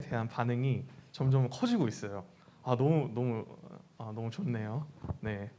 대한 반응이 점점 커지고 있어요. 너무 좋네요. 네.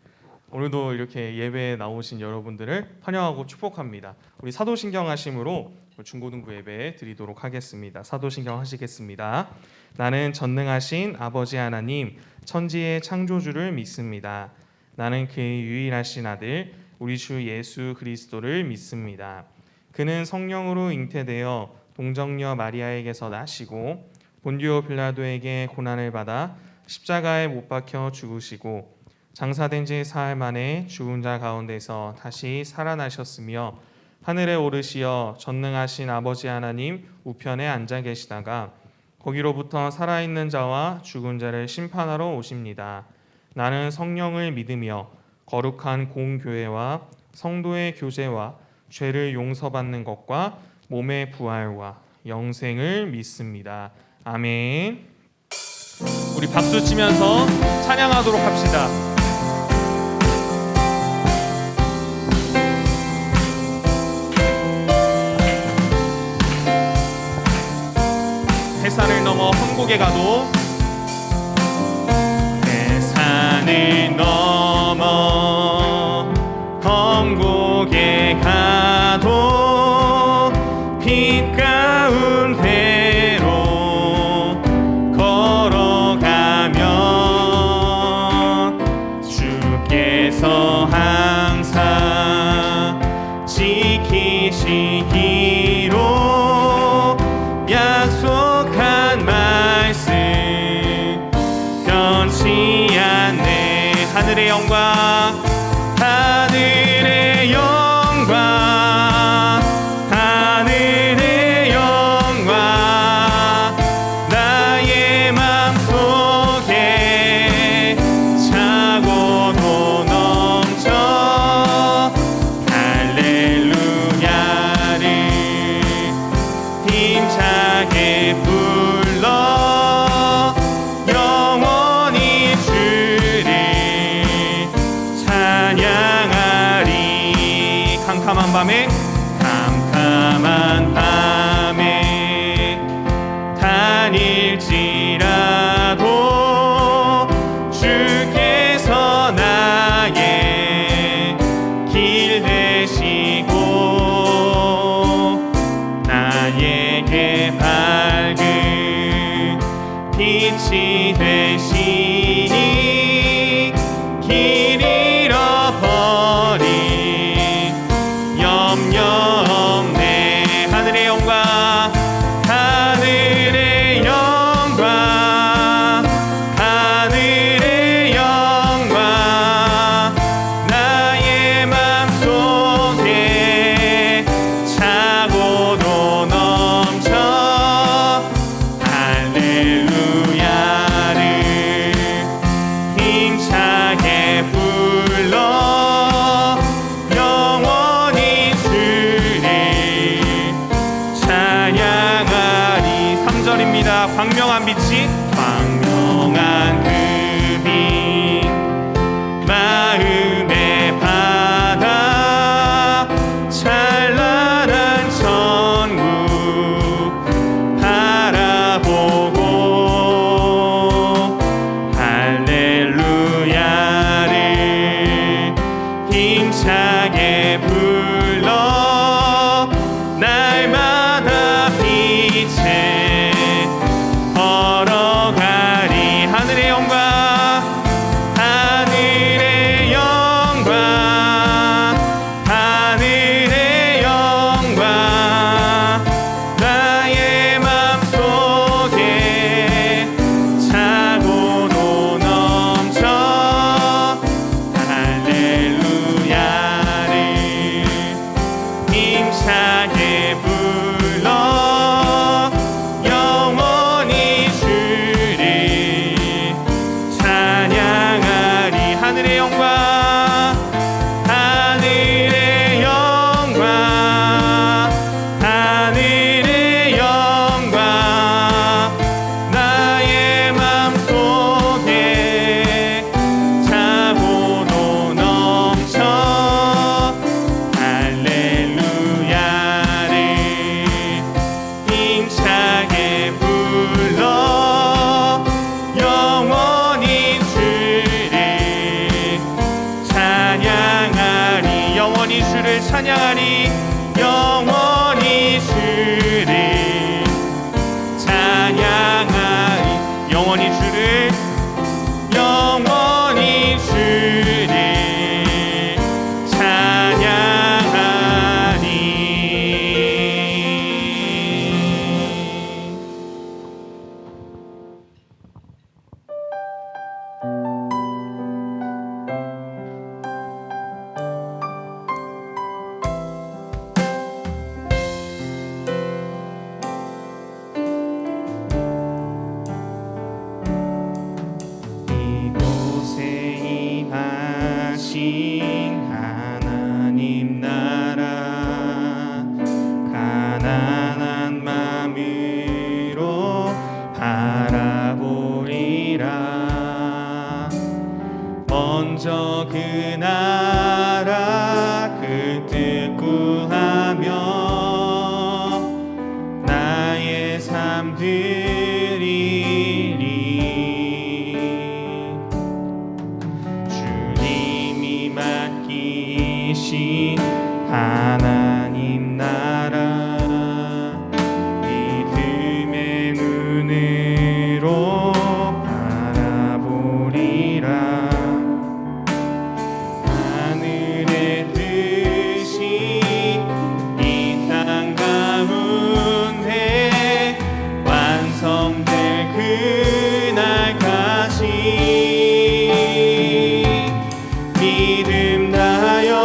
오늘도 이렇게 예배에 나오신 여러분들을 환영하고 축복합니다. 우리 사도신경 하심으로 중고등부 예배 드리도록 하겠습니다. 사도신경 하시겠습니다. 나는 전능하신 아버지 하나님 천지의 창조주를 믿습니다. 나는 그의 유일하신 아들 우리 주 예수 그리스도를 믿습니다. 그는 성령으로 잉태되어 동정녀 마리아에게서 나시고 본디오 빌라도에게 고난을 받아 십자가에 못 박혀 죽으시고 장사된 지 사흘 만에 죽은 자 가운데서 다시 살아나셨으며 하늘에 오르시어 전능하신 아버지 하나님 우편에 앉아 계시다가 거기로부터 살아있는 자와 죽은 자를 심판하러 오십니다. 나는 성령을 믿으며 거룩한 공교회와 성도의 교제와 죄를 용서받는 것과 몸의 부활과 영생을 믿습니다. 아멘. 우리 박수 치면서 찬양하도록 합시다. 해산을 넘어 험곡에 가도 해산을 넘어 험곡에 가도 빛 가운데로 걸어가면 주께서 항상 지키시기로 약속한 말씀 변치 않네. 하늘의 영광 하늘의 영광 하늘의 영광 나의 맘속에 차고도 넘쳐 할렐루야를 힘차게 불러 영원히 주를 찬양하리. 캄캄한 밤에 다닐지라도 주께서 나의 길 되시고 나에게 밝은 빛이 되시니 길 잃어버린 염려 없네. 하늘의 영광 하늘의 영광 하늘의 영광 나의 맘속에 차고도 넘쳐 할렐루야를 힘차게 불러 영원히 주를 찬양하리. 3절입니다. 광명한 금이 마음의 바다 찬란한 천국 바라보고 할렐루야를 힘차게 불러 날마다 빛에 걸어가리. 하늘의 영광 찬양하리. 영원히 주를 찬양하리. 영원히 주를 영원히 주를 찬양하리. 하나님 나라 가난한 마음으로 바라보리라. 먼저 그 나라 그 뜻 구하며 나의 삶 드리리. 하나님 나라 믿음의 눈으로 바라보리라. 하늘의 뜻이 이 땅 가운데 완성될 그날까지 믿음 다하여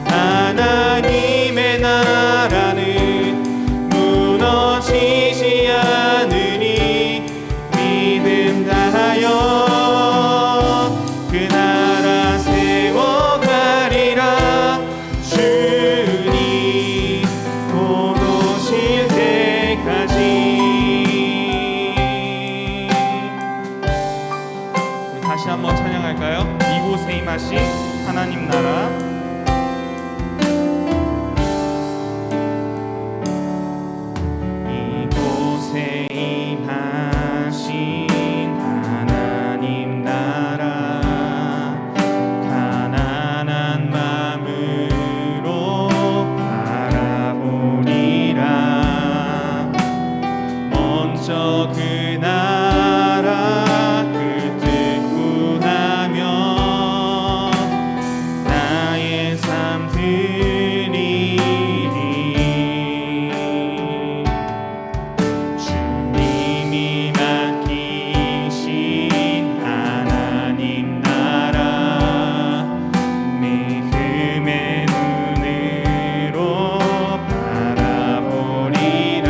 하나님의 나라는 무너지지 않으니 믿음 다하여 그 나라 세워가리라. 주님 곧 오실 때까지. 우리 다시 한번 찬양할까요? 이곳에 임하신 하나님 나라. 이곳에 임하신 하나님 나라 가난한 마음으로 바라보리라. 먼저 그 나라 그 뜻 구하며 나의 삶 드리리. 주님이 맡기신 하나님 나라 믿음의 눈으로 바라보리라.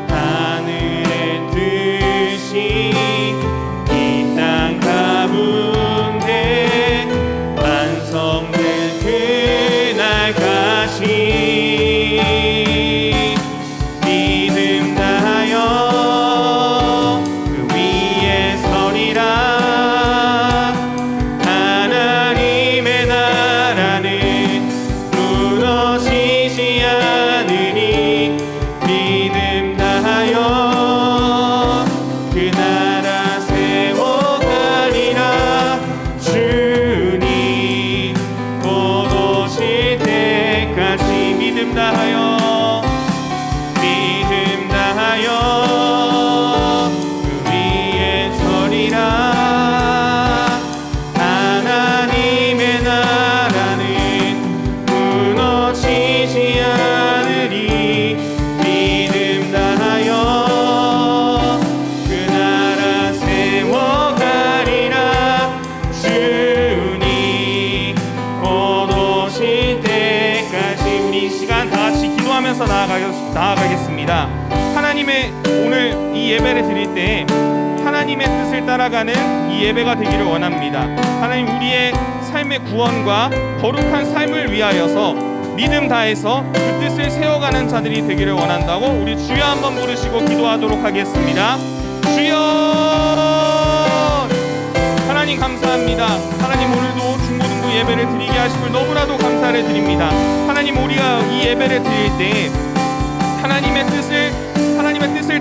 하늘의 뜻이 이 땅 가운데 완성될 그날까지 믿음 다하여 그 위에 서리라. 하나님의 나라는 무너지지 않으니 믿음 다하여 그 나라 세워가리라. 주님 곧 오실 때까지 믿음 다하여 믿음 다하여 그 위에 서리라. 하나님의 나라는 무너지지 않으리 믿음 다하여 그 나라 세워가리라. 주님 곧 오실 때까지. 우리 이 시간 다 같이 기도하면서 나아가겠습니다. 하나님의 오늘 이 예배를 드릴 때 하나님의 뜻을 따라가는 이 예배가 되기를 원합니다. 하나님, 우리의 삶의 구원과 거룩한 삶을 위하여서 믿음 다해서 그 뜻을 세워가는 자들이 되기를 원한다고 우리 주여 한번 부르시고 기도하도록 하겠습니다. 주여! 하나님 감사합니다. 하나님, 오늘도 중고등부 예배를 드리게 하심을 너무나도 감사를 드립니다. 하나님, 우리가 이 예배를 드릴 때 하나님의 뜻을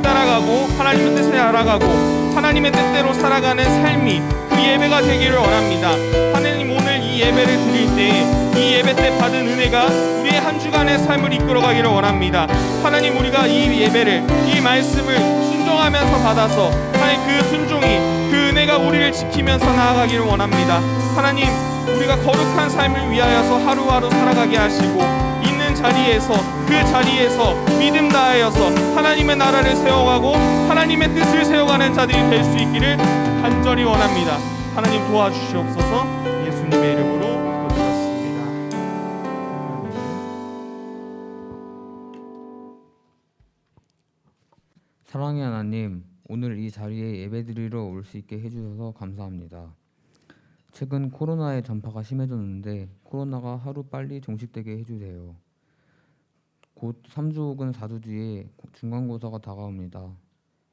따라가고 하나님의 뜻을 알아가고 하나님의 뜻대로 살아가는 삶이 그 예배가 되기를 원합니다. 하나님, 오늘 이 예배를 드릴 때 이 예배 때 받은 은혜가 우리의 한 주간의 삶을 이끌어가기를 원합니다. 하나님, 우리가 이 예배를, 이 말씀을 순종하면서 받아서 하나님 그 순종이, 그 은혜가 우리를 지키면서 나아가기를 원합니다. 하나님, 우리가 거룩한 삶을 위하여서 하루하루 살아가게 하시고 있는 자리에서, 그 자리에서 믿음 다하여서 하나님의 나라를 세워가고 하나님의 뜻을 세워가는 자들이 될 수 있기를 간절히 원합니다. 하나님 도와주시옵소서. 예수님의 이름으로 기도드렸습니다. 사랑의 하나님, 오늘 이 자리에 예배드리러 올 수 있게 해주셔서 감사합니다. 최근 코로나의 전파가 심해졌는데 코로나가 하루 빨리 종식되게 해주세요. 곧 3주 혹은 4주 뒤에 중간고사가 다가옵니다.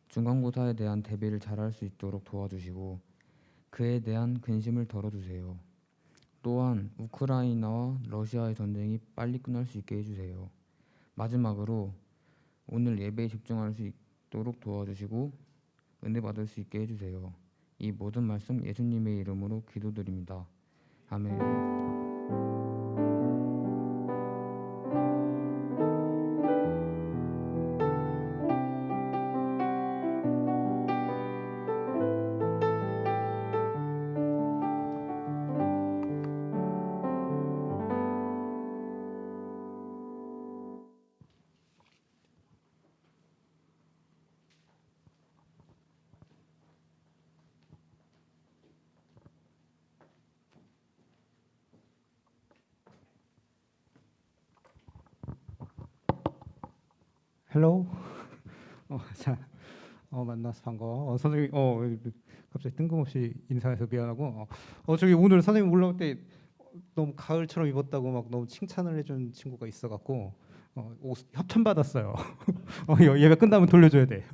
중간고사에 대한 대비를 잘할 수 있도록 도와주시고 그에 대한 근심을 덜어주세요. 또한 우크라이나와 러시아의 전쟁이 빨리 끝날 수 있게 해주세요. 마지막으로 오늘 예배에 집중할 수 있도록 도와주시고 은혜 받을 수 있게 해주세요. 이 모든 말씀 예수님의 이름으로 기도드립니다. 아멘. 헬로. 자, 만나서 반가워. 선생님, 갑자기 뜬금없이 인사해서 미안하고. 저기 오늘 선생님 올라올 때 너무 가을처럼 입었다고 막 너무 칭찬을 해준 친구가 있어갖고 옷 협찬 받았어요. 예배 끝나면 돌려줘야 돼.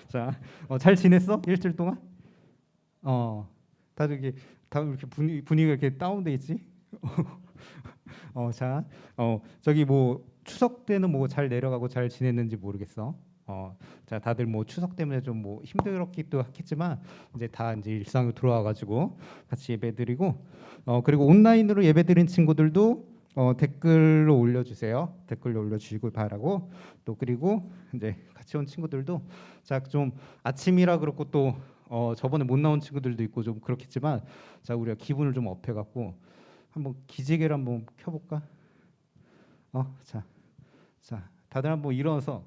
자, 잘 지냈어? 일주일 동안? 다들 이렇게 다 이렇게 분위기가 이렇게 다운돼 있지? 자, 저기 뭐 추석 때는 뭐 잘 내려가고 잘 지냈는지 모르겠어. 자, 다들 뭐 추석 때문에 좀 뭐 힘들었기도 하겠지만 이제 다 이제 일상으로 돌아와가지고 같이 예배드리고, 그리고 온라인으로 예배드린 친구들도 댓글로 올려주세요. 댓글로 올려주시고 바라고. 또 그리고 이제 같이 온 친구들도 자, 좀 아침이라 그렇고 또 저번에 못 나온 친구들도 있고 좀 그렇겠지만, 자, 우리가 기분을 좀 업해갖고 한번 기지개를 한번 켜볼까? 자, 다들 한번 일어나서,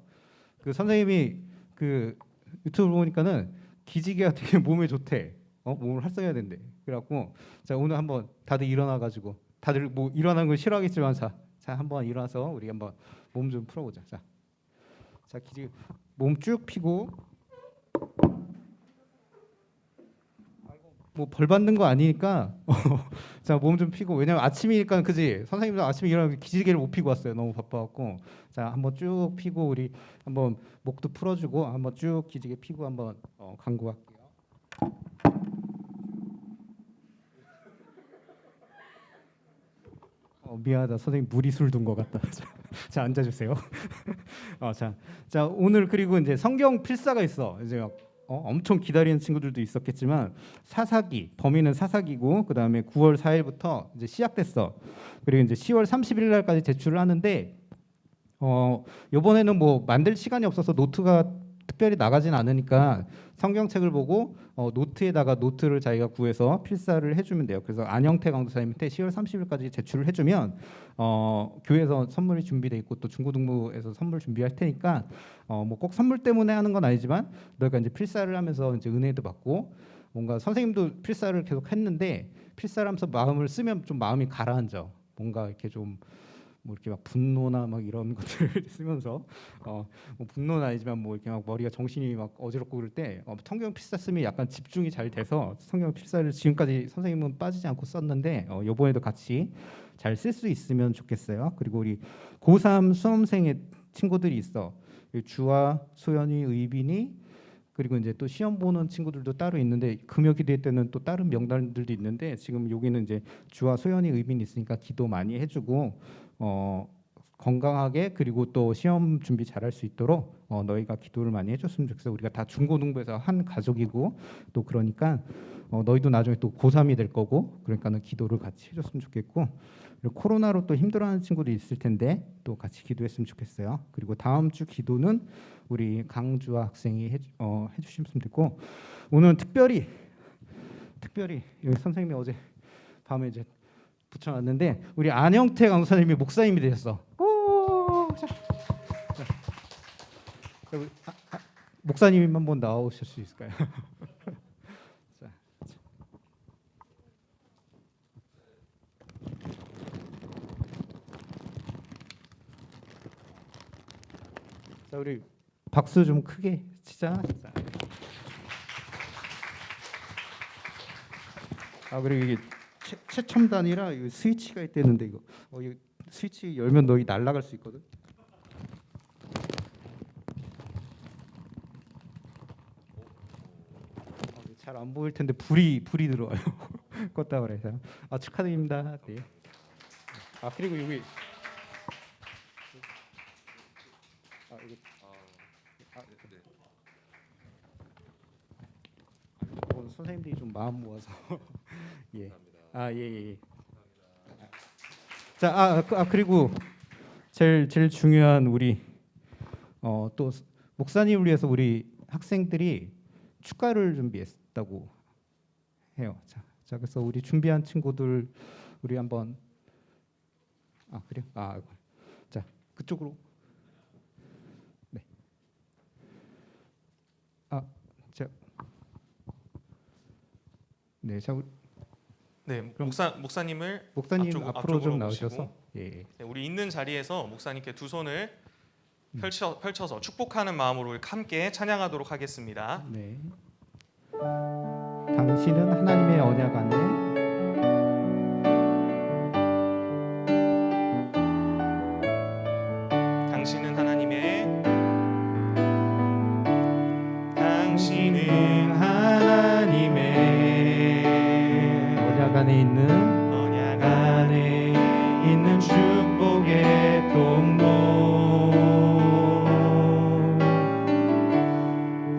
그 선생님이 그 유튜브 보니까는 기지개가 되게 몸에 좋대. 몸을 활성해야 된대. 그래갖고 자, 오늘 한번 다들 일어나가지고, 다들 뭐 일어나는 걸 싫어하겠지만 자 한번 일어나서 우리 한번 몸 좀 풀어보자. 자, 기지개 몸 쭉 펴고. 뭐 벌 받는 거 아니니까 자, 몸 좀 피고. 왜냐면 아침이니까, 그지? 선생님도 아침에 일어나서 기지개를 못 피고 왔어요. 너무 바빠갖고. 자, 한번 쭉 피고 우리 한번 목도 풀어주고 한번 쭉 기지개 피고 한번 강구할게요. 미안하다, 선생님 무리술 둔 것 같다. 자, 앉아주세요. 자, 오늘 그리고 이제 성경 필사가 있어. 이제 엄청 기다리는 친구들도 있었겠지만 사사기, 범위는 사사기고, 그 다음에 9월 4일부터 이제 시작됐어. 그리고 이제 10월 31일 날까지 제출을 하는데, 이번에는 뭐 만들 시간이 없어서 노트가 특별히 나가진 않으니까 성경책을 보고 노트에다가 노트를 자기가 구해서 필사를 해주면 돼요. 그래서 안영태 강도사님한테 10월 30일까지 제출을 해주면 교회에서 선물이 준비돼 있고 또 중고등부에서 선물 준비할 테니까, 뭐 꼭 선물 때문에 하는 건 아니지만 너희가 이제 필사를 하면서 이제 은혜도 받고, 뭔가 선생님도 필사를 계속 했는데 필사를 하면서 마음을 쓰면 좀 마음이 가라앉아. 뭔가 이렇게 좀 뭐 이렇게 막 분노나 막 이런 것들을 쓰면서 뭐 분노는 아니지만 뭐 이렇게 막 머리가 정신이 막 어지럽고 그럴 때 성경 필사 쓰면 약간 집중이 잘 돼서 성경 필사를 지금까지 선생님은 빠지지 않고 썼는데 이번에도 같이 잘 쓸 수 있으면 좋겠어요. 그리고 우리 고3 수험생의 친구들이 있어. 주아, 소연이, 의빈이, 그리고 이제 또 시험 보는 친구들도 따로 있는데 금요 기도회 때는 또 다른 명단들도 있는데, 지금 여기는 이제 주아, 소연이, 의빈이 있으니까 기도 많이 해주고 건강하게 그리고 또 시험 준비 잘할 수 있도록 너희가 기도를 많이 해줬으면 좋겠어. 우리가 다 중고등부에서 한 가족이고 또 그러니까 너희도 나중에 또 고3이 될 거고 그러니까는 기도를 같이 해줬으면 좋겠고 그리고 코로나로 또 힘들어하는 친구도 있을 텐데 또 같이 기도했으면 좋겠어요. 그리고 다음 주 기도는 우리 강주아 학생이 해주시면 되고 오늘은 특별히 여기 선생님이 어제 밤에 이제 붙여놨는데 우리 안영태 강사님이 목사님이 되셨어. 오! 자, 우리 목사님 한번 나오실 수 있을까요? 자, 자, 우리 박수 좀 크게 치자. 자. 그리고 이게 최첨단이라 이거 스위치가 있다는데 이거 스위치 열면 너희 날아갈 수 있거든. 잘 안 보일 텐데 불이 들어와요. 껐다 그래서 축하드립니다. 네. 그리고 여기 오늘 선생님들이 좀 마음 모아서 예. 예. 자, 그리고 제일 중요한 우리 또 목사님을 위해서 우리 학생들이 축가를 준비했다고 해요. 자, 그래서 우리 준비한 친구들 우리 한번 그래요? 자, 그쪽으로. 네. 네, 자, 네, 그럼 목사님 앞으로 앞쪽으로 좀 모시고, 나오셔서 예. 네, 우리 있는 자리에서 목사님께 두 손을 펼쳐서 축복하는 마음으로 함께 찬양하도록 하겠습니다. 네. 당신은 하나님의 언약 안에 당신은 하나님의 언약 안에 있는 축복의 통로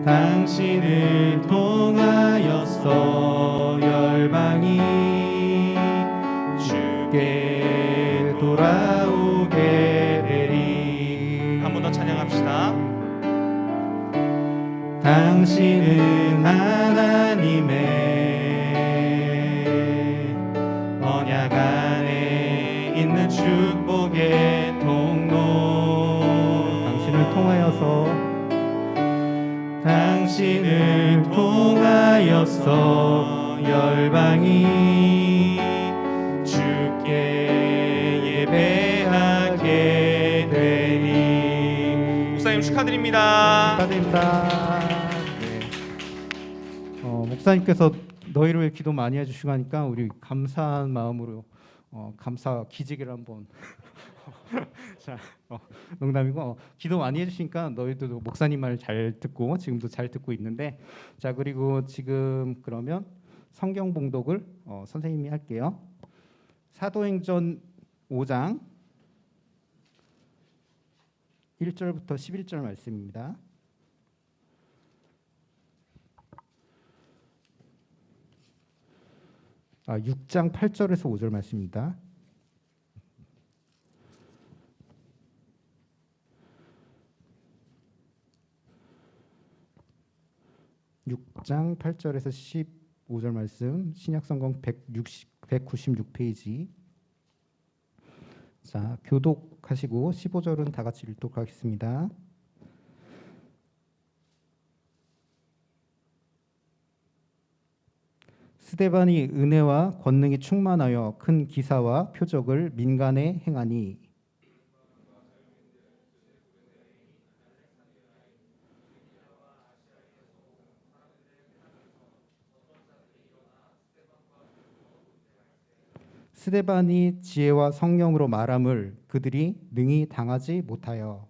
당신을 통하여서 열방이 주께 돌아오게 되리. 한 번 더 찬양합시다. 당신은 하나님의 언약 안에 있는 축복의 통로 당신을 통하여서 열방이 주께 예배하게 되니. 목사님 축하드립니다. 네. 목사님께서 너희를 위해 기도 많이 해주시고 하니까 우리 감사한 마음으로 감사 기지개를 한번 자, 농담이고 기도 많이 해주시니까 너희들도 목사님 말 잘 듣고 지금도 잘 듣고 있는데 자 그리고 지금 그러면 성경 봉독을 선생님이 할게요. 사도행전 5장 1절부터 11절 말씀입니다. 6장 8절에서 5절 말씀입니다. 6장 8절에서 15절 말씀 신약성경 196페이지. 자, 교독하시고 15절은 다 같이 읽도록 하겠습니다. 스데반이 은혜와 권능이 충만하여 큰 기사와 표적을 민간에 행하니 스데반이 지혜와 성령으로 말함을 그들이 능히 당하지 못하여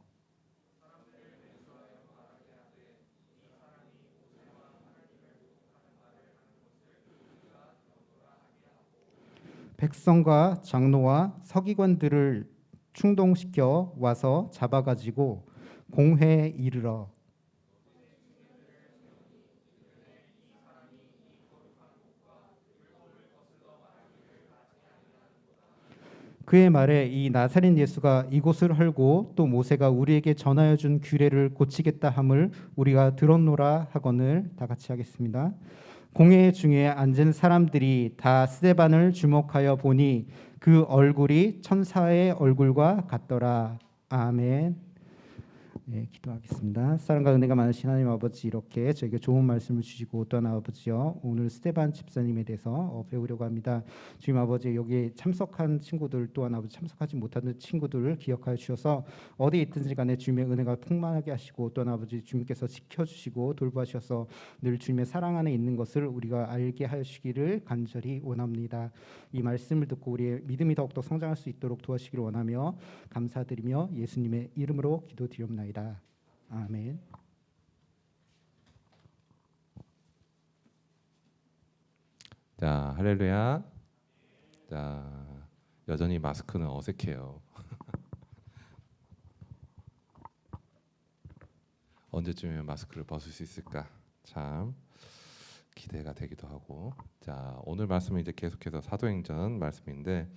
백성과 장로와 서기관들을 충동시켜 와서 잡아가지고 공회에 이르러 그의 말에 이 나사렛 예수가 이곳을 헐고 또 모세가 우리에게 전하여 준 규례를 고치겠다 함을 우리가 들었노라 하거늘. 다 같이 하겠습니다. 공회 중에 앉은 사람들이 다 스데반을 주목하여 보니 그 얼굴이 천사의 얼굴과 같더라. 아멘. 네, 기도하겠습니다. 사랑과 은혜가 많으신 하나님 아버지, 이렇게 저에게 좋은 말씀을 주시고 또한 아버지요, 오늘 스데반 집사님에 대해서 배우려고 합니다. 주님 아버지, 여기 참석한 친구들 또한 아버지 참석하지 못하는 친구들을 기억하여 주셔서 어디에 있든지 간에 주님의 은혜가 풍만하게 하시고 또한 아버지 주님께서 지켜주시고 돌보셔서 늘 주님의 사랑 안에 있는 것을 우리가 알게 하시기를 간절히 원합니다. 이 말씀을 듣고 우리의 믿음이 더욱더 성장할 수 있도록 도와주시기를 원하며 감사드리며 예수님의 이름으로 기도드리옵나이다. 아멘. 자, 할렐루야. 자, 여전히 마스크는 어색해요. 언제쯤이면 마스크를 벗을 수 있을까? 참 기대가 되기도 하고. 자, 오늘 말씀은 이제 계속해서 사도행전 말씀인데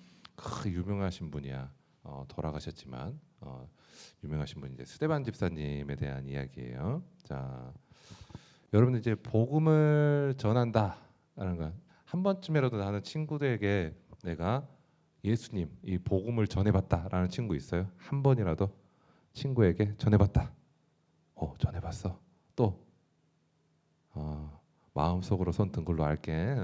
유명하신 분이야. 돌아가셨지만 유명하신 분이 이제 스데반 집사님에 대한 이야기예요. 자, 여러분들 이제 복음을 전한다라는 건 한 번쯤이라도 나는 친구들에게 내가 예수님 이 복음을 전해봤다라는 친구 있어요? 한 번이라도 친구에게 전해봤다. 전해봤어. 또 마음속으로 손 든 걸로 알게.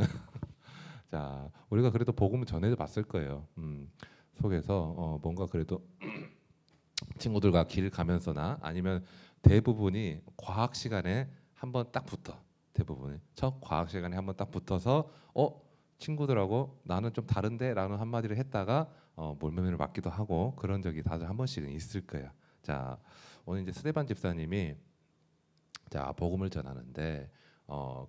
자, 우리가 그래도 복음을 전해봤을 거예요. 속에서 뭔가 그래도 친구들과 길 가면서나 아니면 대부분이 과학 시간에 한번 딱 붙어. 대부분이 첫 과학 시간에 한번 딱 붙어서 친구들하고 나는 좀 다른데라는 한마디를 했다가 몰매를 맞기도 하고 그런 적이 다들 한 번씩은 있을 거예요. 자, 오늘 이제 스데반 집사님이 자 복음을 전하는데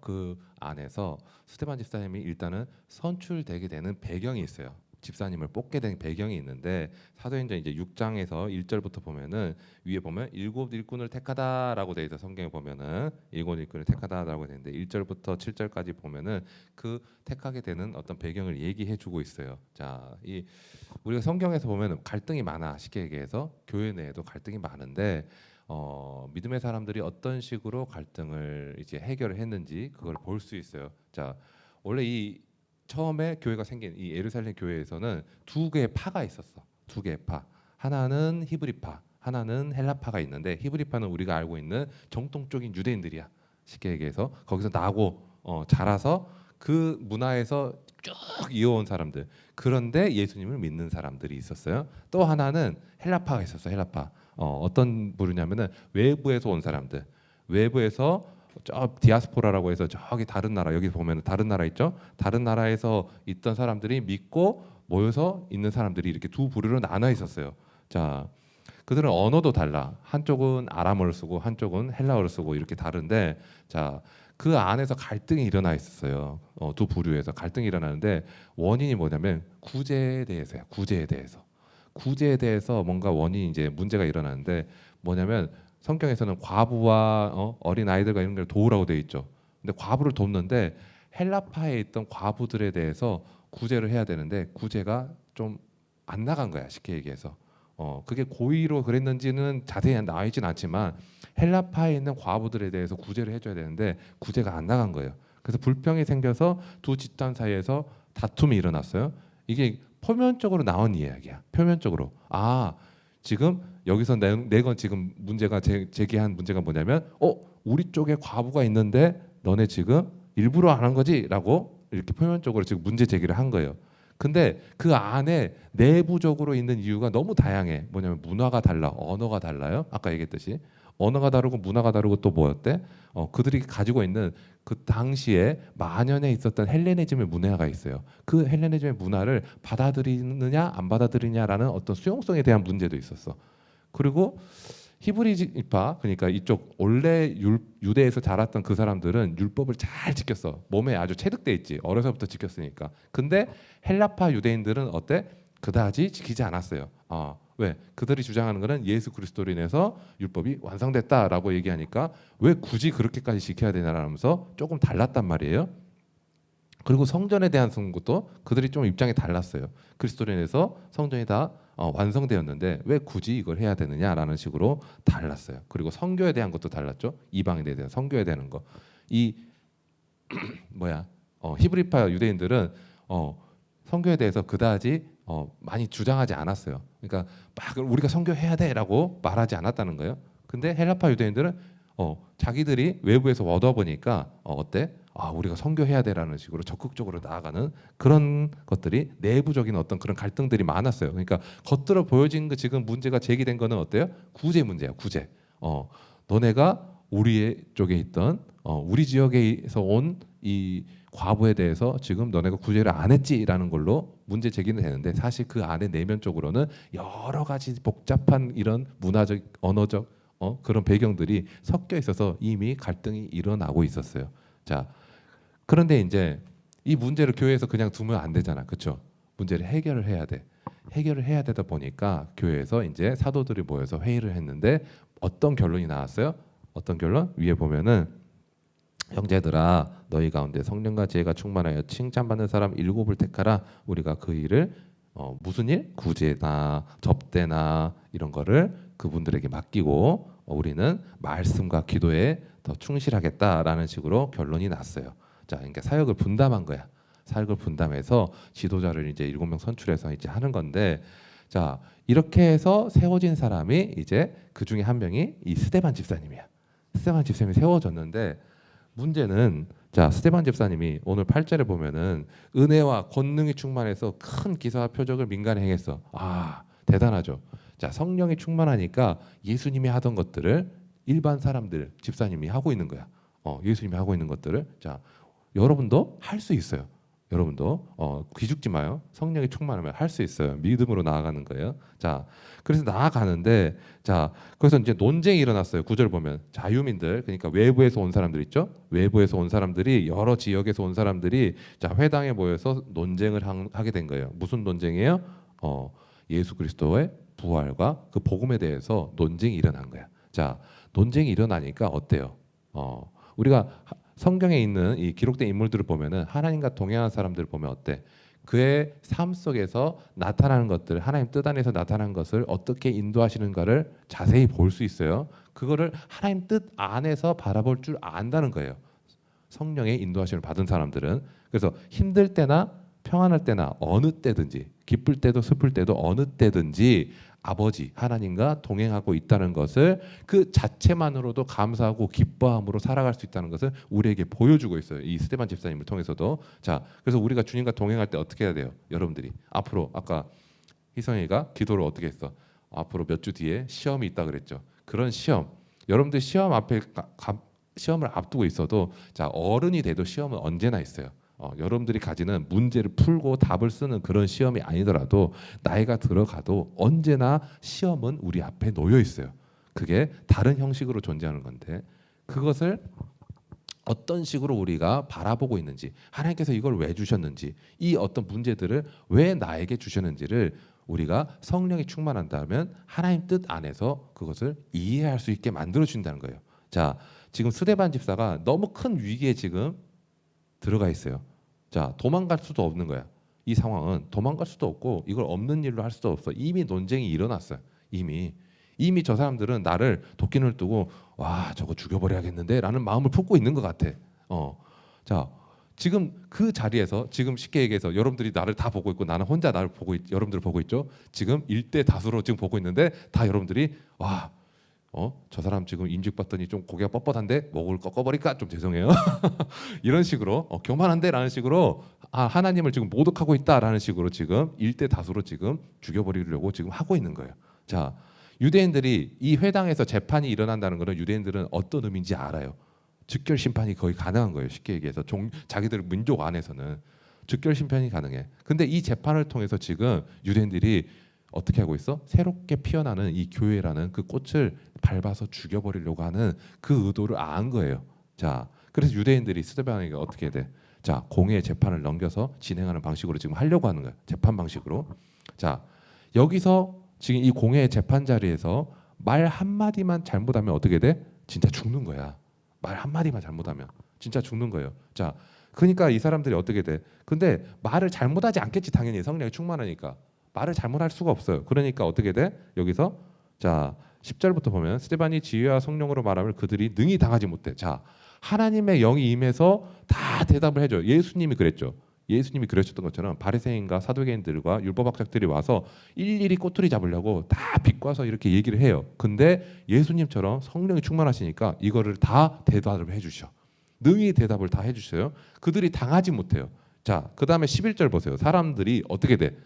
그 안에서 스데반 집사님이 일단은 선출되게 되는 배경이 있어요. 집사님을 뽑게 된 배경이 있는데 사도행전 이제 6장에서 1절부터 보면은 위에 보면 일곱 일꾼을 택하다라고 돼 있어. 성경에 보면은 일곱 일꾼을 택하다라고 되는데 1절부터 7절까지 보면은 그 택하게 되는 어떤 배경을 얘기해주고 있어요. 자, 이 우리가 성경에서 보면은 갈등이 많아. 쉽게 얘기해서 교회 내에도 갈등이 많은데 믿음의 사람들이 어떤 식으로 갈등을 이제 해결을 했는지 그걸 볼 수 있어요. 자, 원래 이 처음에 교회가 생긴 이 예루살렘 교회에서는 두 개의 파가 있었어. 두 개의 파. 하나는 히브리파, 하나는 헬라파가 있는데 히브리파는 우리가 알고 있는 정통적인 유대인들이야. 쉽게 얘기해서 거기서 나고 자라서 그 문화에서 쭉 이어온 사람들. 그런데 예수님을 믿는 사람들이 있었어요. 또 하나는 헬라파가 있었어. 헬라파. 어떤 부류냐면은 외부에서 온 사람들. 외부에서 저 디아스포라라고 해서 저기 다른 나라 여기 보면 다른 나라 있죠. 다른 나라에서 있던 사람들이 믿고 모여서 있는 사람들이 이렇게 두 부류로 나눠 있었어요. 자, 그들은 언어도 달라. 한쪽은 아람어를 쓰고 한쪽은 헬라어를 쓰고 이렇게 다른데 자, 그 안에서 갈등이 일어나 있었어요. 두 부류에서 갈등이 일어나는데 원인이 뭐냐면 구제에 대해서야. 구제에 대해서 뭔가 원인이 이제 문제가 일어나는데 뭐냐면 성경에서는 과부와 어린 아이들과 이런 걸 도우라고 되어 있죠. 근데 과부를 돕는데 헬라파에 있던 과부들에 대해서 구제를 해야 되는데 구제가 좀 안 나간 거야. 쉽게 얘기해서. 그게 고의로 그랬는지는 자세히 나와 있진 않지만 헬라파에 있는 과부들에 대해서 구제를 해줘야 되는데 구제가 안 나간 거예요. 그래서 불평이 생겨서 두 집단 사이에서 다툼이 일어났어요. 이게 표면적으로 나온 이야기야. 표면적으로. 지금 여기서 내건 지금 문제가 제기한 문제가 뭐냐면 우리 쪽에 과부가 있는데 너네 지금 일부러 안 한 거지라고 이렇게 표면적으로 지금 문제 제기를 한 거예요. 근데 그 안에 내부적으로 있는 이유가 너무 다양해. 뭐냐면 문화가 달라, 언어가 달라요. 아까 얘기했듯이 언어가 다르고 문화가 다르고 또 뭐였대? 그들이 가지고 있는 그 당시에 만연해 있었던 헬레니즘의 문화가 있어요. 그 헬레니즘의 문화를 받아들이느냐 안 받아들이냐라는 어떤 수용성에 대한 문제도 있었어. 그리고 히브리파 그러니까 이쪽 원래 유대에서 자랐던 그 사람들은 율법을 잘 지켰어. 몸에 아주 체득돼 있지. 어려서부터 지켰으니까. 근데 헬라파 유대인들은 어때? 그다지 지키지 않았어요. 왜? 그들이 주장하는 것은 예수 그리스도로 인해서 율법이 완성됐다라고 얘기하니까 왜 굳이 그렇게까지 지켜야 되냐라면서 조금 달랐단 말이에요. 그리고 성전에 대한 것도 그들이 좀 입장이 달랐어요. 그리스도로 인해서 성전이 다 완성되었는데 왜 굳이 이걸 해야 되느냐라는 식으로 달랐어요. 그리고 성교에 대한 것도 달랐죠. 이방인에 대한 성교에 대한 거. 이 히브리파 유대인들은 성교에 대해서 그다지 많이 주장하지 않았어요. 그러니까 막 우리가 성교해야 돼라고 말하지 않았다는 거예요. 근데 헬라파 유대인들은 자기들이 외부에서 얻어보니까 어때? 우리가 선교해야 돼라는 식으로 적극적으로 나아가는 그런 것들이 내부적인 어떤 그런 갈등들이 많았어요. 그러니까 겉으로 보여진 그 지금 문제가 제기된 거는 어때요? 구제 문제야, 구제. 너네가 우리 쪽에 있던 우리 지역에서 온 이 과부에 대해서 지금 너네가 구제를 안 했지라는 걸로 문제 제기는 되는데 사실 그 안에 내면적으로는 여러 가지 복잡한 이런 문화적, 언어적 그런 배경들이 섞여 있어서 이미 갈등이 일어나고 있었어요. 자, 그런데 이제 이 문제를 교회에서 그냥 두면 안 되잖아, 그렇죠? 문제를 해결을 해야 돼. 해결을 해야 되다 보니까 교회에서 이제 사도들이 모여서 회의를 했는데 어떤 결론이 나왔어요? 어떤 결론? 위에 보면은 형제들아 너희 가운데 성령과 지혜가 충만하여 칭찬받는 사람 7을 택하라. 우리가 그 일을 무슨 일? 구제나 접대나 이런 거를 그분들에게 맡기고 우리는 말씀과 기도에 더 충실하겠다라는 식으로 결론이 났어요. 자, 그러니까 사역을 분담한 거야. 사역을 분담해서 지도자를 이제 7명 선출해서 이제 하는 건데, 자, 이렇게 해서 세워진 사람이 이제 그 중에 한 명이 이 스데반 집사님이야. 스데반 집사님이 세워졌는데 문제는 자, 스데반 집사님이 오늘 8절에 보면은 은혜와 권능이 충만해서 큰 기사와 표적을 민간에 행했어. 대단하죠. 자, 성령이 충만하니까 예수님이 하던 것들을 일반 사람들, 집사님이 하고 있는 거야. 예수님이 하고 있는 것들을 자, 여러분도 할 수 있어요. 여러분도 기죽지 마요. 성령이 충만하면 할 수 있어요. 믿음으로 나아가는 거예요. 자, 그래서 나아가는데 자, 그래서 이제 논쟁이 일어났어요. 9절 보면 자유민들, 그러니까 외부에서 온 사람들 있죠. 외부에서 온 사람들이 여러 지역에서 온 사람들이 자, 회당에 모여서 논쟁을 하게 된 거예요. 무슨 논쟁이에요? 예수 그리스도의 부활과 그 복음에 대해서 논쟁이 일어난 거야. 자, 논쟁이 일어나니까 어때요? 우리가 성경에 있는 이 기록된 인물들을 보면은 하나님과 동행한 사람들을 보면 어때? 그의 삶 속에서 나타나는 것들, 하나님 뜻 안에서 나타나는 것을 어떻게 인도하시는가를 자세히 볼 수 있어요. 그거를 하나님 뜻 안에서 바라볼 줄 안다는 거예요. 성령의 인도하심을 받은 사람들은. 그래서 힘들 때나 평안할 때나 어느 때든지 기쁠 때도 슬플 때도 어느 때든지 아버지 하나님과 동행하고 있다는 것을 그 자체만으로도 감사하고 기뻐함으로 살아갈 수 있다는 것을 우리에게 보여주고 있어요. 이 스데반 집사님을 통해서도. 자, 그래서 우리가 주님과 동행할 때 어떻게 해야 돼요? 여러분들이 앞으로 아까 희성이가 기도를 어떻게 했어? 앞으로 몇 주 뒤에 시험이 있다 그랬죠. 그런 시험, 여러분들 시험 앞에 시험을 앞두고 있어도 자, 어른이 돼도 시험은 언제나 있어요. 여러분들이 가지는 문제를 풀고 답을 쓰는 그런 시험이 아니더라도 나이가 들어가도 언제나 시험은 우리 앞에 놓여 있어요. 그게 다른 형식으로 존재하는 건데 그것을 어떤 식으로 우리가 바라보고 있는지, 하나님께서 이걸 왜 주셨는지, 이 어떤 문제들을 왜 나에게 주셨는지를 우리가 성령이 충만한다면 하나님 뜻 안에서 그것을 이해할 수 있게 만들어 준다는 거예요. 자, 지금 스데반 집사가 너무 큰 위기에 지금 들어가 있어요. 자, 도망갈 수도 없는 거야. 이 상황은 도망갈 수도 없고 이걸 없는 일로 할 수도 없어. 이미 논쟁이 일어났어요. 이미 저 사람들은 나를 도끼를 두고 와, 저거 죽여버려야겠는데 라는 마음을 품고 있는 것 같아. 자, 지금 그 자리에서 지금 쉽게 얘기해서 여러분들이 나를 다 보고 있고 나는 혼자 나를 보고 여러분들 보고 있죠. 지금 일대 다수로 지금 보고 있는데 다 여러분들이 와, 저 사람 지금 인직 봤더니 좀 고개가 뻣뻣한데 목을 꺾어버릴까? 좀 죄송해요. 이런 식으로 교만한데라는 식으로 하나님을 지금 모독하고 있다라는 식으로 지금 일대 다수로 지금 죽여버리려고 지금 하고 있는 거예요. 자, 유대인들이 이 회당에서 재판이 일어난다는 것은 유대인들은 어떤 의미인지 알아요. 즉결 심판이 거의 가능한 거예요. 쉽게 얘기해서 자기들 민족 안에서는 즉결 심판이 가능해. 근데 이 재판을 통해서 지금 유대인들이 어떻게 하고 있어? 새롭게 피어나는 이 교회라는 그 꽃을 밟아서 죽여버리려고 하는 그 의도를 안 거예요. 자, 그래서 유대인들이 스데반에게 어떻게 돼? 자, 공의의 재판을 넘겨서 진행하는 방식으로 지금 하려고 하는 거예요. 재판 방식으로. 자, 여기서 지금 이 공회의 재판 자리에서 말 한마디만 잘못하면 어떻게 돼? 진짜 죽는 거야. 말 한마디만 잘못하면 진짜 죽는 거예요. 자, 그러니까 이 사람들이 어떻게 돼? 근데 말을 잘못하지 않겠지, 당연히 성령이 충만하니까. 말을 잘못할 수가 없어요. 그러니까 어떻게 돼? 여기서 자 10절부터 보면 스데반이 지혜와 성령으로 말하면 그들이 능히 당하지 못해. 자, 하나님의 영이 임해서 다 대답을 해줘요. 예수님이 그랬죠. 예수님이 그러셨던 것처럼 바리새인과 사두개인들과 율법학자들이 와서 일일이 꼬투리 잡으려고 다 비꼬아서 이렇게 얘기를 해요. 근데 예수님처럼 성령이 충만하시니까 이거를 다 대답을 해주셔. 능히 대답을 다 해주셔요. 그들이 당하지 못해요. 자, 그 다음에 11절 보세요. 사람들이 어떻게 돼?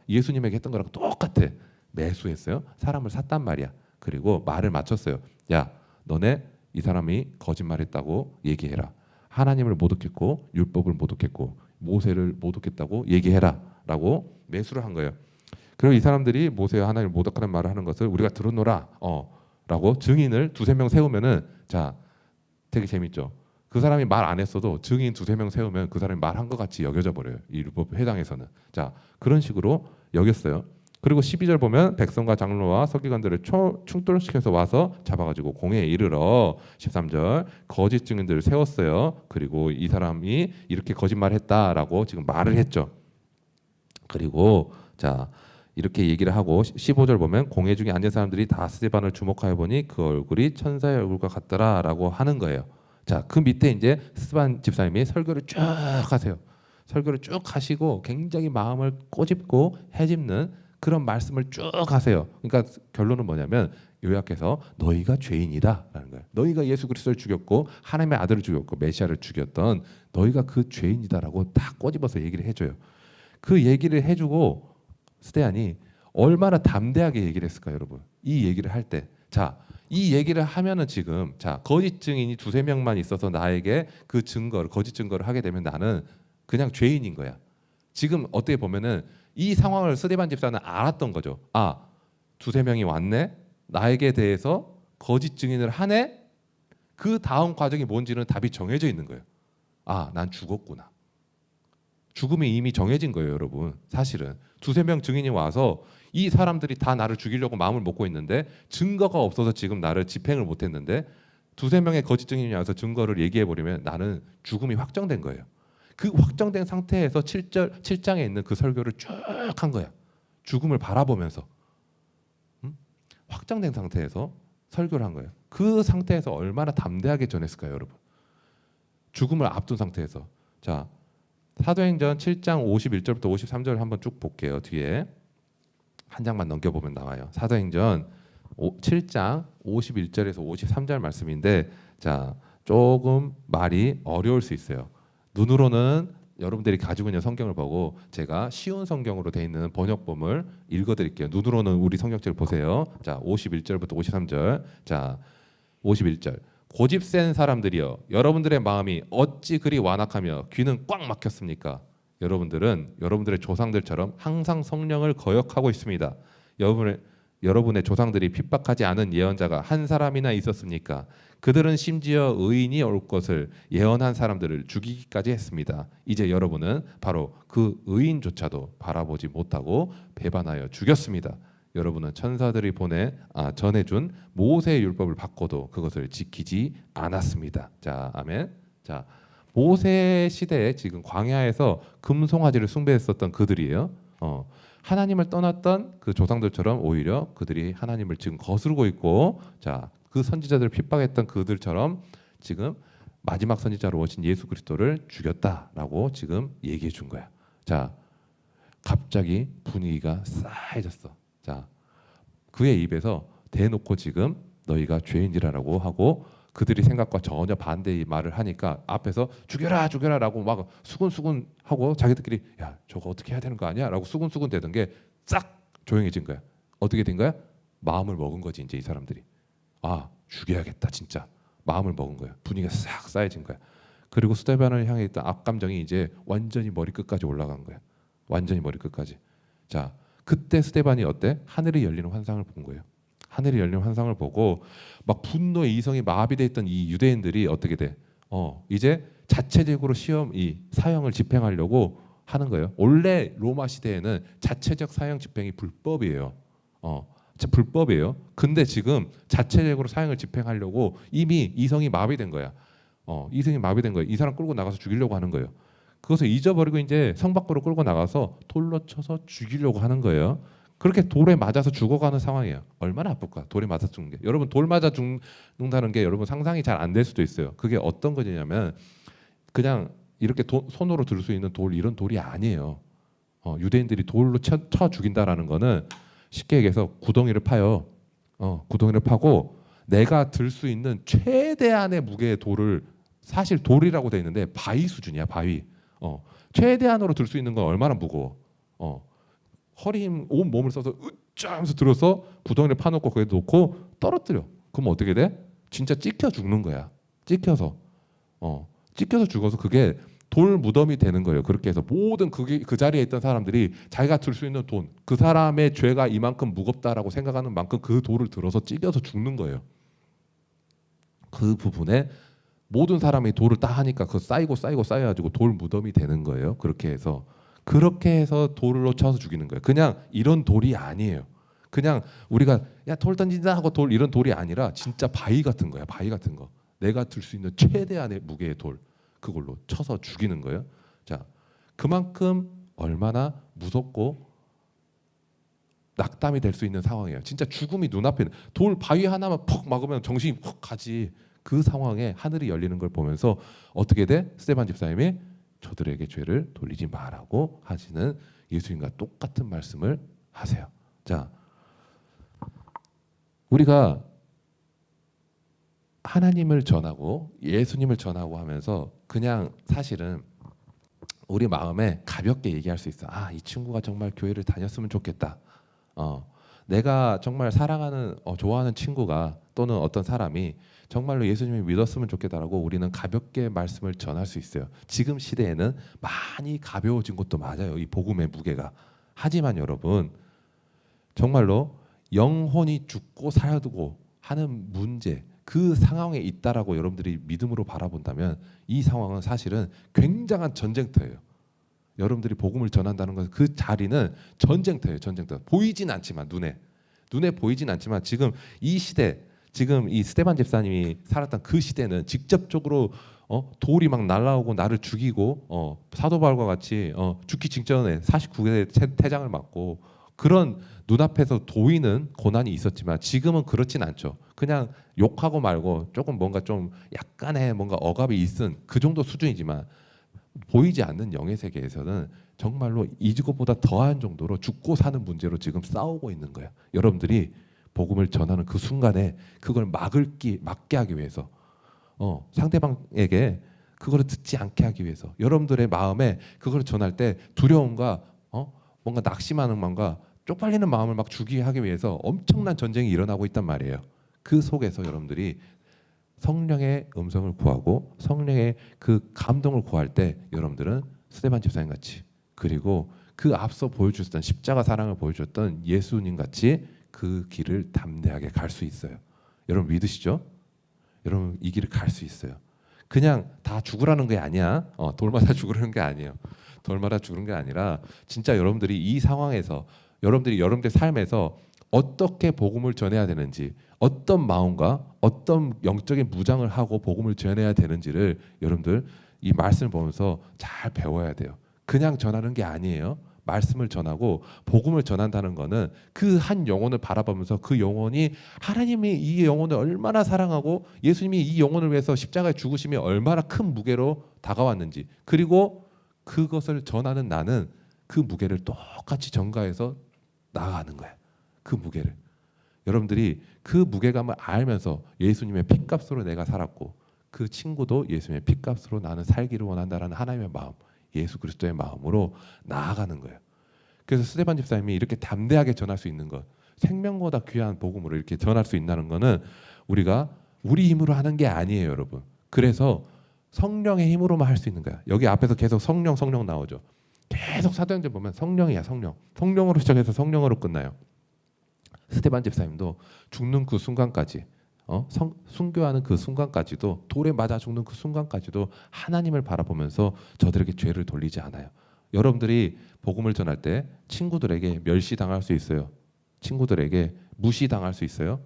예수님에게 했던 거랑 똑같아. 매수했어요. 사람을 샀단 말이야. 그리고 말을 맞췄어요. 야, 너네 이 사람이 거짓말했다고 얘기해라. 하나님을 모독했고 율법을 모독했고 모세를 모독했다고 얘기해라 라고 매수를 한 거예요. 그리고 이 사람들이 모세와 하나님을 모독하는 말을 하는 것을 우리가 들었노라 라고 증인을 두세 명 세우면은 자, 되게 재밌죠. 그 사람이 말 안 했어도 증인 두세 명 세우면 그 사람이 말한 것 같이 여겨져 버려요. 이 율법 회당에서는. 자, 그런 식으로 여겼어요. 그리고 12절 보면 백성과 장로와 서기관들을 충돌시켜서 와서 잡아가지고 공회에 이르러 13절 거짓 증인들을 세웠어요. 그리고 이 사람이 이렇게 거짓말했다라고 지금 말을 했죠. 그리고 자 이렇게 얘기를 하고 15절 보면 공회 중에 앉은 사람들이 다 스데반을 주목하여 보니 그 얼굴이 천사의 얼굴과 같더라라고 하는 거예요. 자, 그 밑에 이제 스데반 집사님이 설교를 쭉 하세요. 설교를 쭉 하시고 굉장히 마음을 꼬집고 헤집는 그런 말씀을 쭉 하세요. 그러니까 결론은 뭐냐면 요약해서 너희가 죄인이다라는 거예요. 너희가 예수 그리스도를 죽였고 하나님의 아들을 죽였고 메시아를 죽였던 너희가 그 죄인이다라고 다 꼬집어서 얘기를 해줘요. 그 얘기를 해주고 스데반이 얼마나 담대하게 얘기를 했을까요, 여러분? 이 얘기를 할 때, 자, 이 얘기를 하면은 지금 자 거짓 증인이 두세 명만 있어서 나에게 그 증거를 거짓 증거를 하게 되면 나는 그냥 죄인인 거야. 지금 어떻게 보면은 이 상황을 스데반 집사는 알았던 거죠. 아, 두세 명이 왔네. 나에게 대해서 거짓 증인을 하네. 그 다음 과정이 뭔지는 답이 정해져 있는 거예요. 아, 난 죽었구나. 죽음이 이미 정해진 거예요, 여러분. 사실은 두세 명 증인이 와서 이 사람들이 다 나를 죽이려고 마음을 먹고 있는데 증거가 없어서 지금 나를 집행을 못했는데 두세 명의 거짓 증인이 와서 증거를 얘기해 버리면 나는 죽음이 확정된 거예요. 그 확정된 상태에서 7장에 있는 그 설교를 쭉 한 거야. 죽음을 바라보면서 확정된 상태에서 설교를 한 거예요. 그 상태에서 얼마나 담대하게 전했을까요, 여러분? 죽음을 앞둔 상태에서. 자, 사도행전 7장 51절부터 53절 한번 쭉 볼게요. 뒤에 한 장만 넘겨보면 나와요. 사도행전 7장 51절에서 53절 말씀인데 자, 조금 말이 어려울 수 있어요. 눈으로는 여러분들이 가지고 있는 성경을 보고 제가 쉬운 성경으로 되어 있는 번역본을 읽어드릴게요. 눈으로는 우리 성경책을 보세요. 자, 51절부터 53절. 자, 51절. 고집 센 사람들이여, 여러분들의 마음이 어찌 그리 완악하며 귀는 꽉 막혔습니까? 여러분들은 여러분들의 조상들처럼 항상 성령을 거역하고 있습니다. 여러분의 조상들이 핍박하지 않은 예언자가 한 사람이나 있었습니까? 그들은 심지어 의인이 올 것을 예언한 사람들을 죽이기까지 했습니다. 이제 여러분은 바로 그 의인조차도 바라보지 못하고 배반하여 죽였습니다. 여러분은 천사들이 전해준 모세의 율법을 받고도 그것을 지키지 않았습니다. 자, 아멘. 자, 모세 시대에 지금 광야에서 금송아지를 숭배했었던 그들이에요. 하나님을 떠났던 그 조상들처럼 오히려 그들이 하나님을 지금 거스르고 있고, 자, 그 선지자들을 핍박했던 그들처럼 지금 마지막 선지자로 오신 예수 그리스도를 죽였다라고 지금 얘기해 준 거야. 자, 갑자기 분위기가 싸해졌어. 자, 그의 입에서 대놓고 지금 너희가 죄인이라고 하고 그들이 생각과 전혀 반대의 말을 하니까 앞에서 죽여라 죽여라라고 막 수군수군 하고 자기들끼리 야 저거 어떻게 해야 되는 거 아니야? 라고 수군수군 대던 게 싹 조용해진 거야. 어떻게 된 거야? 마음을 먹은 거지 이제 이 사람들이. 아, 죽여야겠다 진짜. 마음을 먹은 거야. 분위기가 싹 쌓여진 거야. 그리고 스데반을 향해 있던 악감정이 이제 완전히 머리끝까지 올라간 거야. 완전히 머리끝까지. 자, 그때 스데반이 어때? 하늘이 열리는 환상을 본 거예요. 하늘이 열리는 환상을 보고 막 분노의 이성이 마비돼 있던 이 유대인들이 어떻게 돼? 이제 자체적으로 이 사형을 집행하려고 하는 거예요. 원래 로마 시대에는 자체적 사형 집행이 불법이에요. 불법이에요. 근데 지금 자체적으로 사형을 집행하려고 이미 이성이 마비된 거야. 이성이 마비된 거야. 이 사람 끌고 나가서 죽이려고 하는 거예요. 그것을 잊어버리고 이제 성 밖으로 끌고 나가서 돌로 쳐서 죽이려고 하는 거예요. 그렇게 돌에 맞아서 죽어가는 상황이에요. 얼마나 아플까? 돌에 맞아 죽는 게. 여러분 돌 맞아 죽는다는 게 여러분 상상이 잘 안 될 수도 있어요. 그게 어떤 거냐면 그냥 이렇게 손으로 들 수 있는 돌 이런 돌이 아니에요. 유대인들이 돌로 쳐 죽인다라는 거는 쉽게 얘기해서 구덩이를 파요. 구덩이를 파고 내가 들 수 있는 최대한의 무게의 돌을 사실 돌이라고 돼 있는데 바위 수준이야 바위. 최대한으로 들 수 있는 건 얼마나 무거워. 허리 힘 온 몸을 써서 으쌰 하면서 들어서 구덩이를 파놓고 거기에 놓고 떨어뜨려. 그럼 어떻게 돼? 진짜 찍혀 죽는 거야. 찍혀서 죽어서 그게 돌 무덤이 되는 거예요. 그렇게 해서 모든 그 자리에 있던 사람들이 자기가 들 수 있는 돈, 그 사람의 죄가 이만큼 무겁다라고 생각하는 만큼 그 돌을 들어서 찢겨서 죽는 거예요. 그 부분에 모든 사람이 돌을 딱 하니까 그 쌓여가지고 돌 무덤이 되는 거예요. 그렇게 해서 돌로 쳐서 죽이는 거예요. 그냥 이런 돌이 아니에요. 그냥 우리가 야 돌 던진다 하고 돌 이런 돌이 아니라 진짜 바위 같은 거야. 바위 같은 거. 내가 들 수 있는 최대한의 무게의 돌. 그걸로 쳐서 죽이는 거예요. 자, 그만큼 얼마나 무섭고 낙담이 될 수 있는 상황이에요. 진짜 죽음이 눈앞에 돌 바위 하나만 퍽 막으면 정신이 훅 가지. 그 상황에 하늘이 열리는 걸 보면서 어떻게 돼? 스데반 집사님이 저들에게 죄를 돌리지 말라고 하시는 예수님과 똑같은 말씀을 하세요. 자, 우리가 하나님을 전하고 예수님을 전하고 하면서 그냥 사실은 우리 마음에 가볍게 얘기할 수 있어. 이 친구가 정말 교회를 다녔으면 좋겠다. 내가 정말 사랑하는 좋아하는 친구가 또는 어떤 사람이 정말로 예수님을 믿었으면 좋겠다라고 우리는 가볍게 말씀을 전할 수 있어요. 지금 시대에는 많이 가벼워진 것도 맞아요. 이 복음의 무게가. 하지만 여러분 정말로 영혼이 죽고 살아두고 하는 문제 그 상황에 있다라고 여러분들이 믿음으로 바라본다면 이 상황은 사실은 굉장한 전쟁터예요. 여러분들이 복음을 전한다는 것은 그 자리는 전쟁터예요. 전쟁터. 보이진 않지만 눈에 보이진 않지만 지금 이 시대 지금 이 스데반 집사님이 살았던 그 시대는 직접적으로 돌이 막 날아오고 나를 죽이고 사도 바울과 같이 죽기 직전에 49대 태장을 맞고 그런 눈앞에서 보이는 고난이 있었지만 지금은 그렇진 않죠. 그냥 욕하고 말고 조금 뭔가 좀 약간의 뭔가 억압이 있은 그 정도 수준이지만 보이지 않는 영의 세계에서는 정말로 이것보다 더한 정도로 죽고 사는 문제로 지금 싸우고 있는 거예요. 여러분들이 복음을 전하는 그 순간에 그걸 막게 하기 위해서 상대방에게 그거를 듣지 않게 하기 위해서 여러분들의 마음에 그걸 전할 때 두려움과 뭔가 낙심하는 마음과 쪽팔리는 마음을 막 주게 하기 위해서 엄청난 전쟁이 일어나고 있단 말이에요. 그 속에서 여러분들이 성령의 음성을 구하고 성령의 그 감동을 구할 때 여러분들은 스데반 집사님 같이 그리고 그 앞서 보여주셨던 십자가 사랑을 보여주셨던 예수님 같이 그 길을 담대하게 갈 수 있어요. 여러분 믿으시죠? 여러분 이 길을 갈 수 있어요. 그냥 다 죽으라는 게 아니야. 돌마다 죽으라는 게 아니에요. 돌마다 죽는 게 아니라 진짜 여러분들이 이 상황에서 여러분들의 삶에서 어떻게 복음을 전해야 되는지 어떤 마음과 어떤 영적인 무장을 하고 복음을 전해야 되는지를 여러분들 이 말씀을 보면서 잘 배워야 돼요. 그냥 전하는 게 아니에요. 말씀을 전하고 복음을 전한다는 거는 그 한 영혼을 바라보면서 그 영혼이 하나님이 이 영혼을 얼마나 사랑하고 예수님이 이 영혼을 위해서 십자가에 죽으심이 얼마나 큰 무게로 다가왔는지 그리고 그것을 전하는 나는 그 무게를 똑같이 전가해서 나아가는 거야. 그 무게를. 여러분들이 그 무게감을 알면서 예수님의 핏값으로 내가 살았고 그 친구도 예수님의 핏값으로 나는 살기를 원한다라는 하나님의 마음 예수 그리스도의 마음으로 나아가는 거예요. 그래서 스데반 집사님이 이렇게 담대하게 전할 수 있는 것 생명보다 귀한 복음으로 이렇게 전할 수 있다는 거는 우리가 우리 힘으로 하는 게 아니에요 여러분. 그래서 성령의 힘으로만 할 수 있는 거야. 여기 앞에서 계속 성령 나오죠. 계속 사도행전 보면 성령이야 성령으로 시작해서 성령으로 끝나요. 스데반 집사님도 죽는 그 순간까지 순교하는 그 순간까지도 돌에 맞아 죽는 그 순간까지도 하나님을 바라보면서 저들에게 죄를 돌리지 않아요. 여러분들이 복음을 전할 때 친구들에게 멸시당할 수 있어요. 친구들에게 무시당할 수 있어요?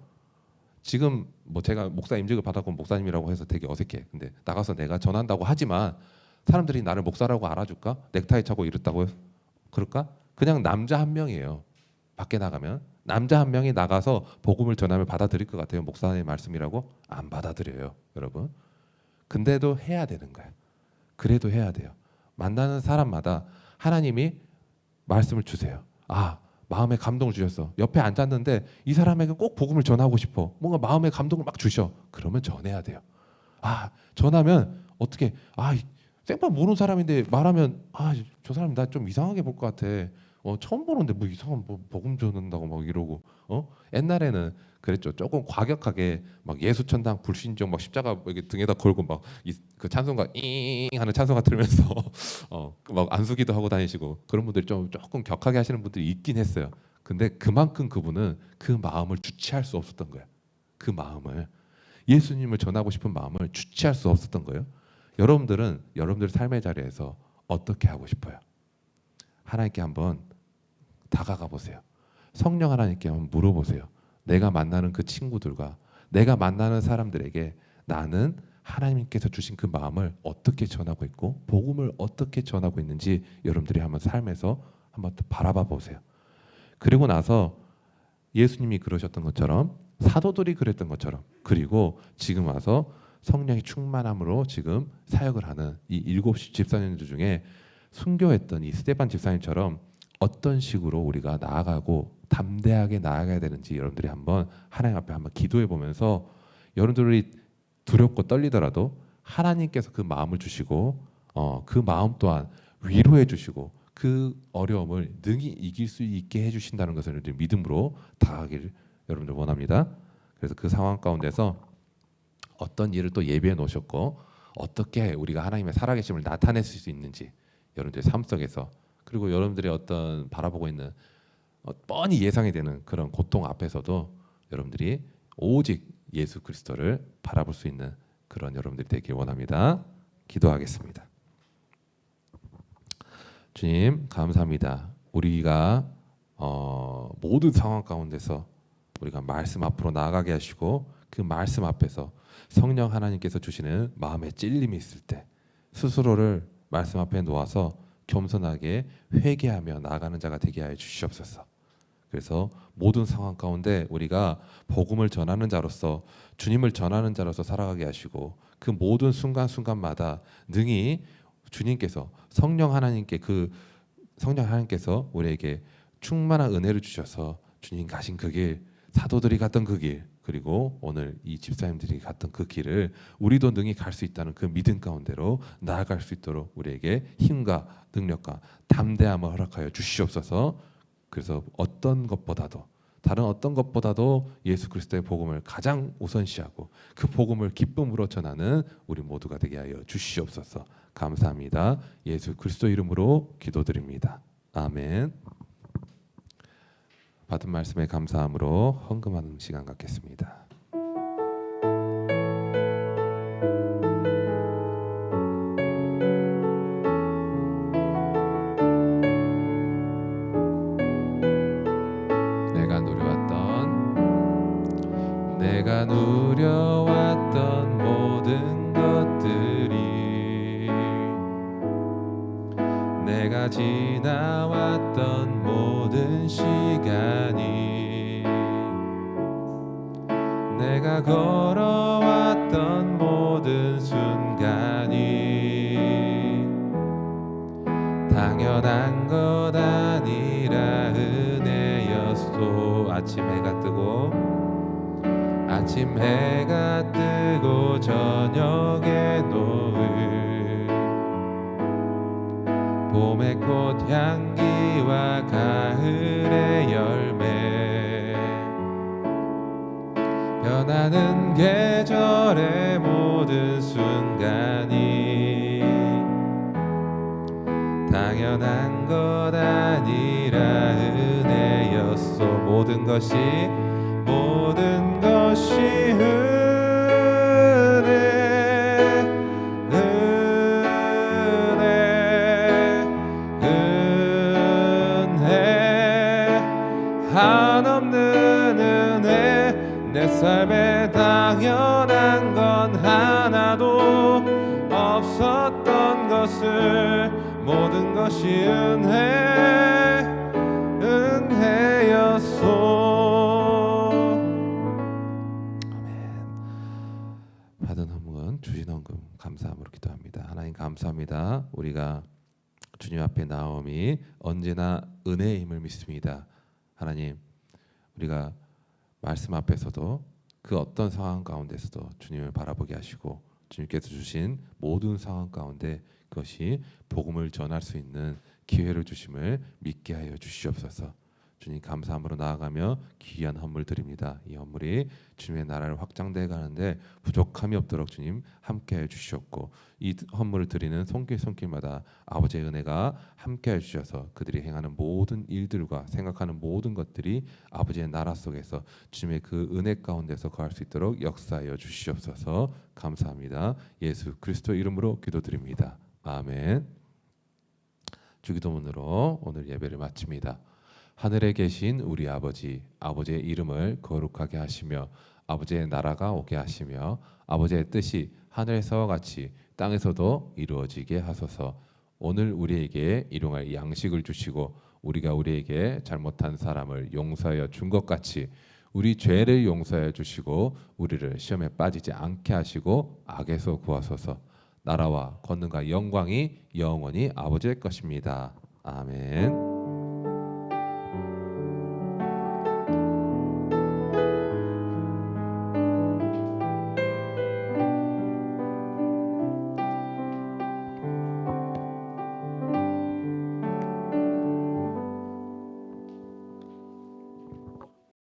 지금 뭐 제가 목사 임직을 받았고 목사님이라고 해서 되게 어색해. 근데 나가서 내가 전한다고 하지만 사람들이 나를 목사라고 알아줄까? 넥타이 차고 이랬다고 그럴까? 그냥 남자 한 명이에요. 밖에 나가면 남자 한 명이 나가서 복음을 전하면 받아들일 것 같아요. 목사의 말씀이라고? 안 받아들여요, 여러분. 근데도 해야 되는 거예요. 그래도 해야 돼요. 만나는 사람마다 하나님이 말씀을 주세요. 아, 마음에 감동을 주셨어. 옆에 앉았는데 이 사람에게 꼭 복음을 전하고 싶어. 뭔가 마음에 감동을 막 주셔. 그러면 전해야 돼요. 아, 전하면 어떻게 생판 모르는 사람인데 말하면 저 사람 나 좀 이상하게 볼 것 같아. 처음 보는데 뭐 이상한 뭐 복음 전한다고 막 이러고. 옛날에는 그랬죠. 조금 과격하게 막 예수천당 불신종 막 십자가 이렇게 등에다 걸고 막 그 찬송가 잉 하는 찬송가 들으면서 막 안수기도 하고 다니시고 그런 분들이 좀 조금 격하게 하시는 분들이 있긴 했어요. 근데 그만큼 그분은 그 마음을 주체할 수 없었던 거예요. 그 마음을 예수님을 전하고 싶은 마음을 주체할 수 없었던 거예요. 여러분들은 여러분들 삶의 자리에서 어떻게 하고 싶어요? 하나님께 한번 다가가 보세요. 성령 하나님께 한번 물어보세요. 내가 만나는 그 친구들과 내가 만나는 사람들에게 나는 하나님께서 주신 그 마음을 어떻게 전하고 있고 복음을 어떻게 전하고 있는지 여러분들이 한번 삶에서 한번 바라봐 보세요. 그리고 나서 예수님이 그러셨던 것처럼 사도들이 그랬던 것처럼 그리고 지금 와서 성령의 충만함으로 지금 사역을 하는 이 7 집사님들 중에 순교했던 이 스데반 집사님처럼 어떤 식으로 우리가 나아가고 담대하게 나아가야 되는지 여러분들이 한번 하나님 앞에 한번 기도해 보면서 여러분들이 두렵고 떨리더라도 하나님께서 그 마음을 주시고 그 마음 또한 위로해 주시고 그 어려움을 능히 이길 수 있게 해주신다는 것을 여러분들 믿음으로 다가가기를 여러분들 원합니다. 그래서 그 상황 가운데서 어떤 일을 또 예비해 놓으셨고 어떻게 우리가 하나님의 살아계심을 나타낼 수 있는지 여러분들의 삶 속에서 그리고 여러분들의 어떤 바라보고 있는 뻔히 예상이 되는 그런 고통 앞에서도 여러분들이 오직 예수 그리스도를 바라볼 수 있는 그런 여러분들이 되길 원합니다. 기도하겠습니다. 주님 감사합니다. 우리가 모든 상황 가운데서 우리가 말씀 앞으로 나아가게 하시고 그 말씀 앞에서 성령 하나님께서 주시는 마음의 찔림이 있을 때 스스로를 말씀 앞에 놓아서 겸손하게 회개하며 나아가는 자가 되게 하여 주시옵소서. 그래서 모든 상황 가운데 우리가 복음을 전하는 자로서 주님을 전하는 자로서 살아가게 하시고 그 모든 순간순간마다 능히 주님께서 성령 하나님께서 우리에게 충만한 은혜를 주셔서 주님 가신 그 길, 사도들이 갔던 그 길, 그리고 오늘 이 집사님들이 갔던 그 길을 우리도 능히 갈 수 있다는 그 믿음 가운데로 나아갈 수 있도록 우리에게 힘과 능력과 담대함을 허락하여 주시옵소서. 그래서 다른 어떤 것보다도 예수 그리스도의 복음을 가장 우선시하고 그 복음을 기쁨으로 전하는 우리 모두가 되게 하여 주시옵소서. 감사합니다. 예수 그리스도 이름으로 기도드립니다. 아멘. 받은 말씀에 감사함으로 헌금하는 시간 갖겠습니다. 내가 누려왔던 모든 것들이 내가 지나왔던 모든 시간이 내가 걸어왔던 모든 순간이 당연한 것 아니라 은혜였소. 아침 해가 뜨고 저녁에 노을 봄의 꽃향기와 가을의 열매 변하는 계절의 모든 순간이 당연한 것 아니라 은혜였소. 모든 것이 은혜 한없는 당연한 건 하나도 없었던 것을 모든 것이 은혜였소. 아멘. 받은 헌금 주신 헌금 감사함으로 기도합니다. 하나님 감사합니다. 우리가 주님 앞에 나옴이 언제나 은혜의 힘을 믿습니다. 하나님, 우리가 말씀 앞에서도 그 어떤 상황 가운데서도 주님을 바라보게 하시고 주님께서 주신 모든 상황 가운데 그것이 복음을 전할 수 있는 기회를 주심을 믿게 하여 주시옵소서. 주님 감사함으로 나아가며 귀한 헌물 드립니다. 이 헌물이 주님의 나라를 확장되어 가는데 부족함이 없도록 주님 함께하여 주시옵고 이 헌물을 드리는 손길마다 아버지의 은혜가 함께하여 주셔서 그들이 행하는 모든 일들과 생각하는 모든 것들이 아버지의 나라 속에서 주님의 그 은혜 가운데서 거할 수 있도록 역사하여 주시옵소서. 감사합니다. 예수 그리스도 이름으로 기도드립니다. 아멘. 주기도문으로 오늘 예배를 마칩니다. 하늘에 계신 우리 아버지, 아버지의 이름을 거룩하게 하시며 아버지의 나라가 오게 하시며 아버지의 뜻이 하늘에서와 같이 땅에서도 이루어지게 하소서. 오늘 우리에게 일용할 양식을 주시고 우리가 우리에게 잘못한 사람을 용서하여 준 것 같이 우리 죄를 용서하여 주시고 우리를 시험에 빠지지 않게 하시고 악에서 구하소서. 나라와 권능과 영광이 영원히 아버지의 것입니다. 아멘.